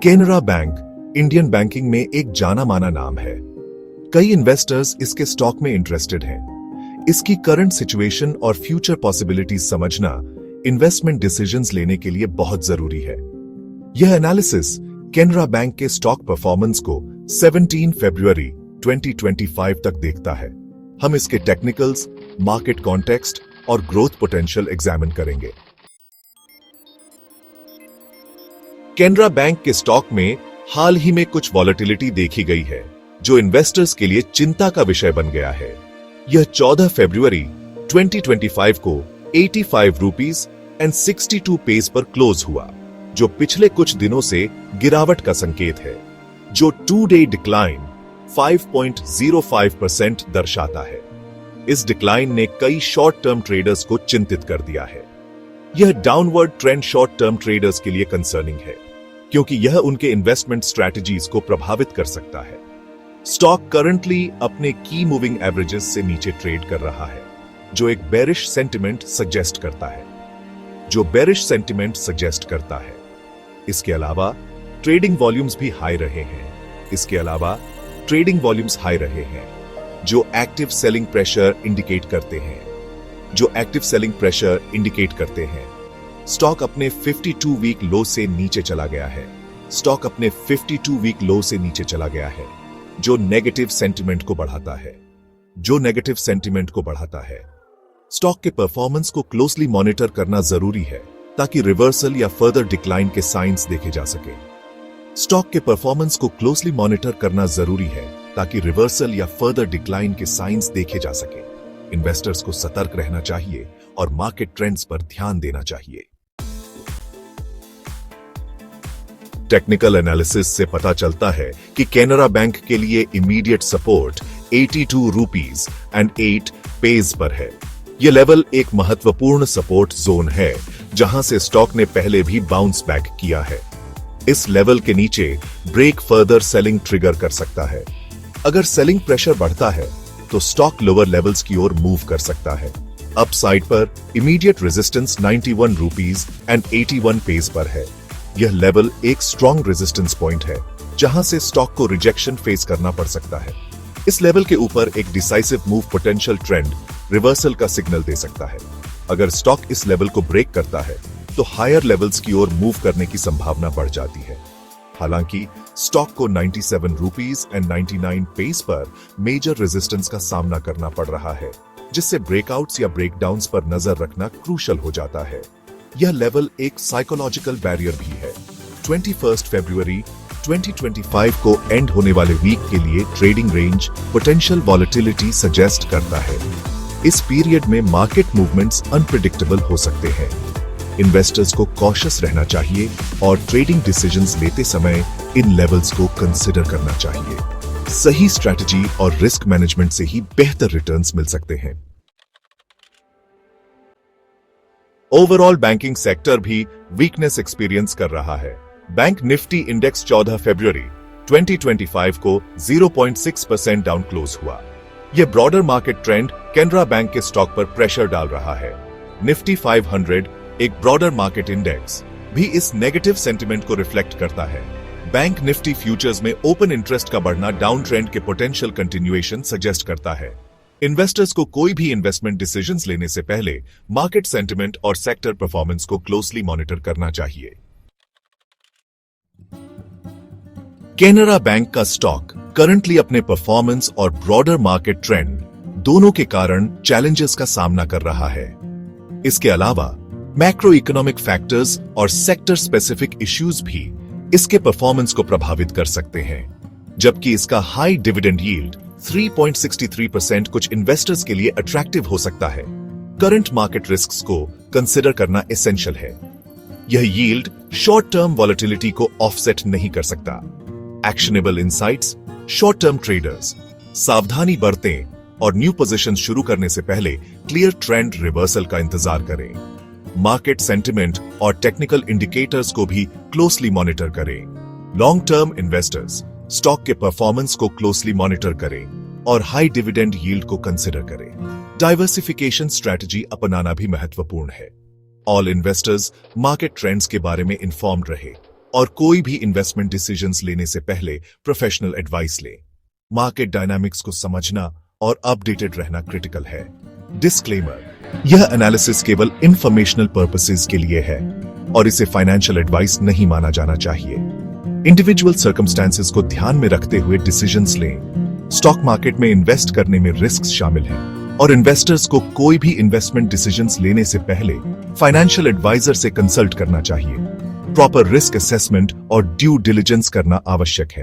Canara bank Indian banking में एक जाना माना नाम है। कई इन्वेस्टर्स इसके स्टॉक में इंटरेस्टेड हैं। इसकी करंट सिचुएशन और फ्यूचर पॉसिबिलिटीज समझना इन्वेस्टमेंट डिसीजंस लेने के लिए बहुत जरूरी है। यह एनालिसिस केनरा बैंक के स्टॉक परफॉर्मेंस को 17 फरवरी 2025 तक देखता है। हम इसके टेक्निकल्स, मार्केट कॉन्टेक्स्ट और ग्रोथ पोटेंशियल एग्जामिन करेंगे। केनरा बैंक के स्टॉक में हाल ही में कुछ वॉलेटिलिटी देखी गई है, जो इन्वेस्टर्स के लिए चिंता का विषय बन गया है। यह 14 फरवरी 2025 को 85 रुपीस एंड 62 पैसे पर क्लोज हुआ, जो पिछले कुछ दिनों से गिरावट का संकेत है, जो 2-डे डिक्लाइन 5.05% दर्शाता है। इस डिक्लाइन ने कई शॉर्ट टर्म ट्रेडर्स को चिंतित कर दिया है। यह downward trend short term traders के लिए कंसर्निंग है, क्योंकि यह उनके इन्वेस्टमेंट स्ट्रैटेजीज को प्रभावित कर सकता है। स्टॉक करंटली अपने की मूविंग एवरेजेस से नीचे ट्रेड कर रहा है, जो एक बेरिश सेंटिमेंट सजेस्ट करता है। इसके अलावा ट्रेडिंग वॉल्यूम्स भी हाई रहे हैं, जो एक्टिव सेलिंग प्रेशर इंडिकेट करते हैं। स्टॉक अपने 52 वीक लो से नीचे चला गया है, जो नेगेटिव सेंटिमेंट को बढ़ाता है। स्टॉक के परफॉर्मेंस को क्लोजली मॉनिटर करना जरूरी है, ताकि रिवर्सल या फर्दर डिक्लाइन के साइंस देखे जा सके। इन्वेस्टर्स को सतर्क रहना चाहिए और मार्केट ट्रेंड्स पर ध्यान देना चाहिए। टेक्निकल एनालिसिस से पता चलता है कि केनरा बैंक के लिए इमीडिएट सपोर्ट 82 रुपीस एंड 8 पैसे पर है। यह लेवल एक महत्वपूर्ण सपोर्ट जोन है, जहां से स्टॉक ने पहले भी बाउंस बैक किया है। इस लेवल के नीचे ब्रेक फर्दर सेलिंग ट्रिगर कर सकता है। अगर सेलिंग प्रेशर बढ़ता है तो स्टॉक लोअर लेवल्स की ओर मूव कर सकता है। अपसाइड पर इमीडिएट रेजिस्टेंस 91 रुपीस एंड 81 पैसे पर है। यह लेवल एक स्ट्रॉन्ग रेजिस्टेंस पॉइंट है, जहां से स्टॉक को रिजेक्शन फेस करना पड़ सकता है। इस लेवल के ऊपर एक decisive move potential trend reversal का सिग्नल दे सकता है। अगर स्टॉक इस लेवल को ब्रेक करता है तो हायर लेवल्स की ओर मूव करने की संभावना बढ़ जाती है। हालांकि स्टॉक को 97 रुपीस एंड 99 पैसे पर मेजर रेजिस्टेंस का सामना करना पड़ रहा है, जिससे ब्रेकआउट्स या ब्रेकडाउन्स पर नजर रखना क्रूशल हो जाता है। यह लेवल एक साइकोलॉजिकल बैरियर भी है। 21 फरवरी 2025 को एंड होने वाले वीक के लिए trading range potential volatility suggest करता है। इस पीरियड में मार्केट मूवमेंट्स अनप्रेडिक्टेबल हो सकते हैं। इन्वेस्टर्स को कॉशियस रहना चाहिए और ट्रेडिंग डिसीजंस लेते समय इन लेवल्स को कंसिडर करना चाहिए। सही स्ट्रैटेजी और रिस्क मैनेजमेंट से ही बेहतर रिटर्न्स मिल सकते हैं। ओवरऑल बैंकिंग सेक्टर भी वीकनेस एक्सपीरियंस कर रहा है। बैंक निफ्टी इंडेक्स 14 फरवरी 2025 को 0.6% डाउन क्लोज हुआ। यह broader market trend Canara bank के स्टॉक पर प्रेशर डाल रहा है। निफ्टी 500, एक ब्रॉडर मार्केट इंडेक्स, भी इस नेगेटिव सेंटिमेंट को रिफ्लेक्ट करता है। बैंक निफ्टी फ्यूचर्स में ओपन इंटरेस्ट का बढ़ना डाउन ट्रेंड के पोटेंशियल कंटिन्यूएशन सजेस्ट करता है। इन्वेस्टर्स को कोई भी इन्वेस्टमेंट डिसीजंस लेने से पहले मार्केट सेंटिमेंट और सेक्टर परफॉर्मेंस को क्लोजली मॉनिटर करना चाहिए। केनरा बैंक का स्टॉक करंटली अपने परफॉर्मेंस और ब्रॉडर मार्केट ट्रेंड दोनों के कारण चैलेंजेस का सामना कर रहा है। इसके अलावा मैक्रो इकोनॉमिक फैक्टर्स और सेक्टर स्पेसिफिक इश्यूज भी इसके परफॉर्मेंस को प्रभावित कर सकते हैं। जबकि इसका हाई डिविडेंड यील्ड 3.63% कुछ इन्वेस्टर्स के लिए अट्रैक्टिव हो सकता है। करंट मार्केट रिस्क्स को कंसिडर करना एसेंशियल है। यह यील्ड शॉर्ट टर्म वॉलेटिलिटी को ऑफसेट नहीं कर सकता। Actionable insights, short term traders सावधानी बरतें और न्यू पोजीशन शुरू करने से पहले क्लियर ट्रेंड रिवर्सल का इंतजार करें। मार्केट सेंटिमेंट और टेक्निकल इंडिकेटर्स को भी क्लोजली मॉनिटर करें। लॉन्ग टर्म इन्वेस्टर्स स्टॉक के परफॉर्मेंस को क्लोजली मॉनिटर करें और हाई डिविडेंड यील्ड को कंसिडर करें। डाइवर्सिफिकेशन स्ट्रैटेजी अपनाना भी महत्वपूर्ण है। ऑल इन्वेस्टर्स मार्केट ट्रेंड्स के बारे में इन्फॉर्म्ड रहे और कोई भी इन्वेस्टमेंट डिसीजंस लेने से पहले प्रोफेशनल एडवाइस लें। मार्केट डायनामिक्स को समझना और अपडेटेड रहना क्रिटिकल है। डिस्क्लेमर, यह एनालिसिस केवल इंफॉर्मेशनल पर्पसेस के लिए है और इसे फाइनेंशियल एडवाइस नहीं माना जाना चाहिए। इंडिविजुअल सर्कमस्टेंसेस को ध्यान में रखते हुए डिसीजंस लें। स्टॉक मार्केट में इन्वेस्ट करने में रिस्क शामिल हैं और इन्वेस्टर्स को कोई भी इन्वेस्टमेंट डिसीजंस लेने से पहले फाइनेंशियल एडवाइजर से कंसल्ट करना चाहिए। प्रॉपर रिस्क असेसमेंट और ड्यू डिलिजेंस करना आवश्यक है।